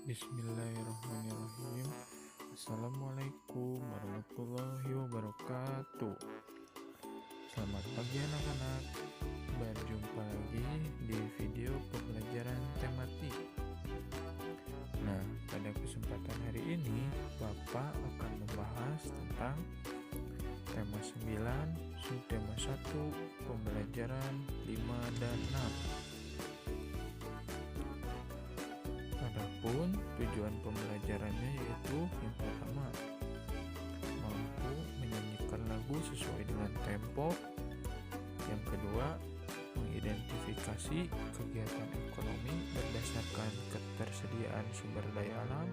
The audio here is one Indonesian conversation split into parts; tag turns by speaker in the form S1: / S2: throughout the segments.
S1: Bismillahirrahmanirrahim. Assalamualaikum warahmatullahi wabarakatuh. Selamat pagi anak-anak. Berjumpa lagi di video pembelajaran tematik. Nah, pada kesempatan hari ini Bapak akan membahas tentang tema 9, subtema 1, pembelajaran 5 dan 6. Adapun tujuan pembelajarannya yaitu yang pertama, mampu menyanyikan lagu sesuai dengan tempo. Yang kedua, mengidentifikasi kegiatan ekonomi berdasarkan ketersediaan sumber daya alam.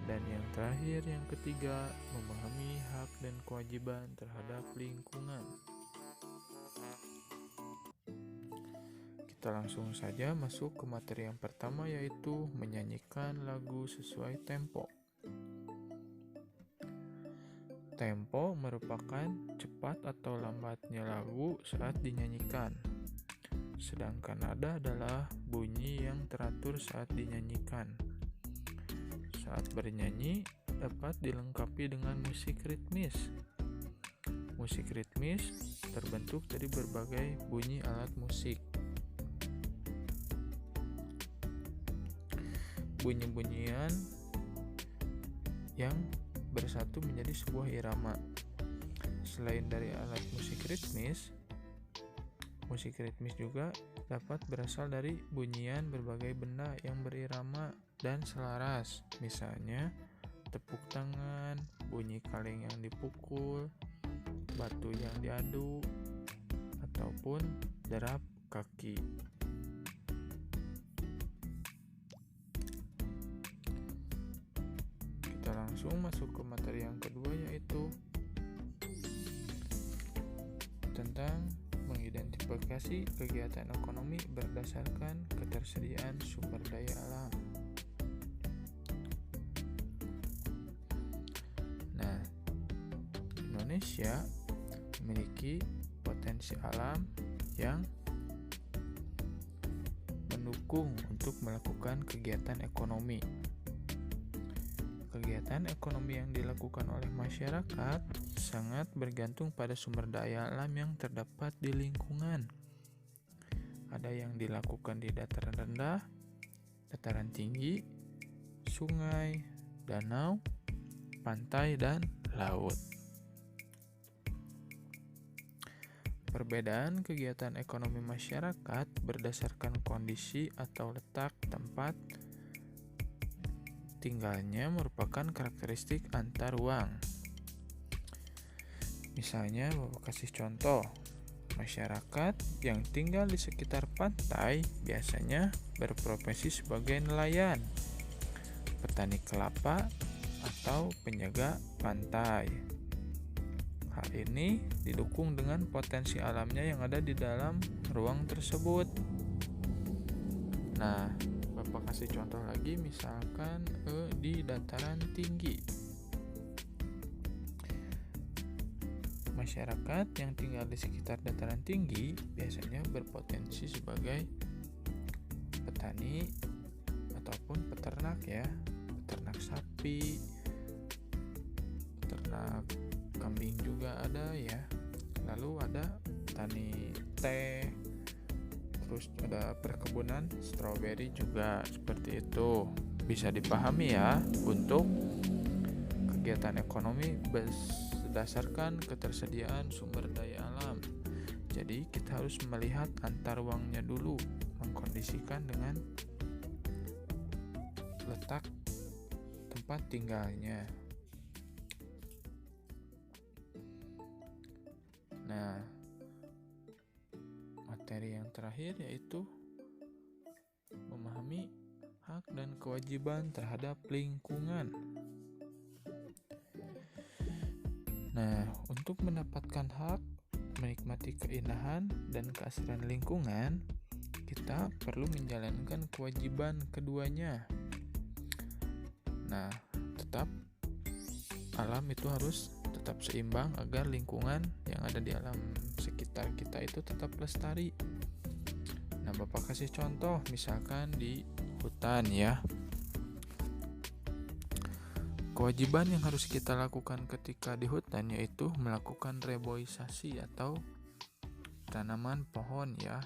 S1: Dan yang terakhir, yang ketiga, memahami hak dan kewajiban terhadap lingkungan. Kita langsung saja masuk ke materi yang pertama, yaitu menyanyikan lagu sesuai tempo. Tempo merupakan cepat atau lambatnya lagu saat dinyanyikan. Sedangkan nada adalah bunyi yang teratur saat dinyanyikan. Saat bernyanyi dapat dilengkapi dengan musik ritmis. Musik ritmis terbentuk dari berbagai bunyi alat musik. Bunyi-bunyian yang bersatu menjadi sebuah irama. Selain dari alat musik ritmis juga dapat berasal dari bunyian berbagai benda yang berirama dan selaras. Misalnya, tepuk tangan, bunyi kaleng yang dipukul, batu yang diaduk, ataupun derap kaki. Langsung masuk ke materi yang kedua, yaitu tentang mengidentifikasi kegiatan ekonomi berdasarkan ketersediaan sumber daya alam. Nah, Indonesia memiliki potensi alam yang mendukung untuk melakukan kegiatan ekonomi. Kegiatan ekonomi yang dilakukan oleh masyarakat sangat bergantung pada sumber daya alam yang terdapat di lingkungan. Ada yang dilakukan di dataran rendah, dataran tinggi, sungai, danau, pantai, dan laut. Perbedaan kegiatan ekonomi masyarakat berdasarkan kondisi atau letak tempat tinggalnya merupakan karakteristik antar ruang. Misalnya, Bapak kasih contoh, masyarakat yang tinggal di sekitar pantai biasanya berprofesi sebagai nelayan, petani kelapa, atau penjaga pantai. Hal ini didukung dengan potensi alamnya yang ada di dalam ruang tersebut. Nah, Bapak kasih contoh lagi, misalkan di dataran tinggi. Masyarakat yang tinggal di sekitar dataran tinggi biasanya berpotensi sebagai petani ataupun peternak ya, peternak sapi, peternak kambing juga ada ya. Lalu ada petani teh, terus ada perkebunan stroberi juga, seperti itu. Bisa dipahami ya, untuk kegiatan ekonomi berdasarkan ketersediaan sumber daya alam. Jadi kita harus melihat antar ruangnya dulu, mengkondisikan dengan letak tempat tinggalnya. Nah, materi yang terakhir yaitu memahami hak dan kewajiban terhadap lingkungan. Nah, untuk mendapatkan hak, menikmati keindahan dan keasrian lingkungan, kita perlu menjalankan kewajiban keduanya. Nah, tetap alam itu harus tetap seimbang agar lingkungan yang ada di alam sekitar kita itu tetap lestari. Nah, Bapak kasih contoh misalkan di hutan ya. Kewajiban yang harus kita lakukan ketika di hutan yaitu melakukan reboisasi atau tanaman pohon ya.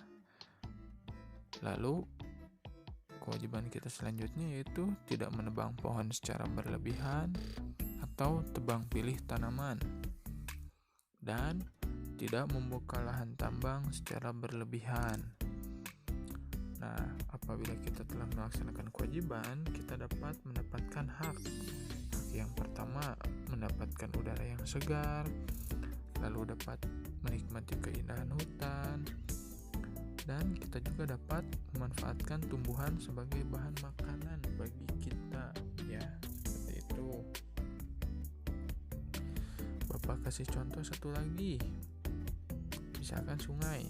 S1: Lalu kewajiban kita selanjutnya yaitu tidak menebang pohon secara berlebihan atau tebang pilih tanaman, dan tidak membuka lahan tambang secara berlebihan. Nah, apabila kita telah melaksanakan kewajiban, kita dapat mendapatkan hak. Yang pertama, mendapatkan udara yang segar, lalu dapat menikmati keindahan hutan, dan kita juga dapat memanfaatkan tumbuhan sebagai bahan makanan bagi kita, ya, seperti itu. Bapak kasih contoh satu lagi, misalkan sungai.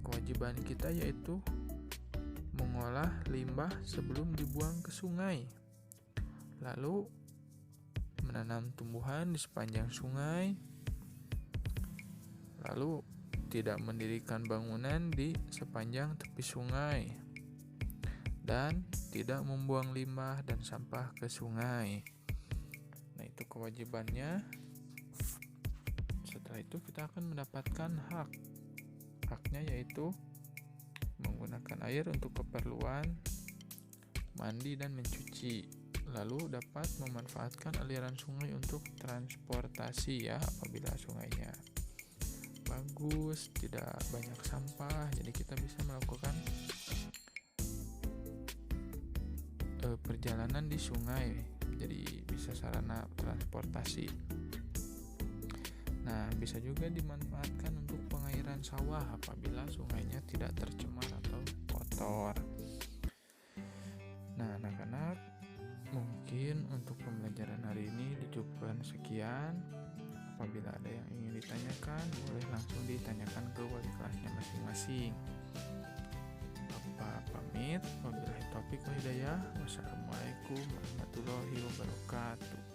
S1: Kewajiban kita yaitu mengolah limbah sebelum dibuang ke sungai, lalu menanam tumbuhan di sepanjang sungai, lalu tidak mendirikan bangunan di sepanjang tepi sungai, dan tidak membuang limbah dan sampah ke sungai. Nah, itu kewajibannya. Setelah itu kita akan mendapatkan haknya yaitu menggunakan air untuk keperluan mandi dan mencuci, lalu dapat memanfaatkan aliran sungai untuk transportasi ya, apabila sungainya bagus, tidak banyak sampah, jadi kita bisa melakukan perjalanan di sungai, jadi bisa sarana transportasi. Nah, bisa juga dimanfaatkan untuk pengairan sawah apabila sungainya tidak tercemar atau kotor. Nah, anak-anak, mungkin untuk pembelajaran hari ini dicukupkan sekian. Apabila ada yang ingin ditanyakan, boleh langsung ditanyakan ke wali kelasnya masing-masing. Bapak pamit, wabillahi taufiq wal hidayah. Wassalamualaikum warahmatullahi wabarakatuh.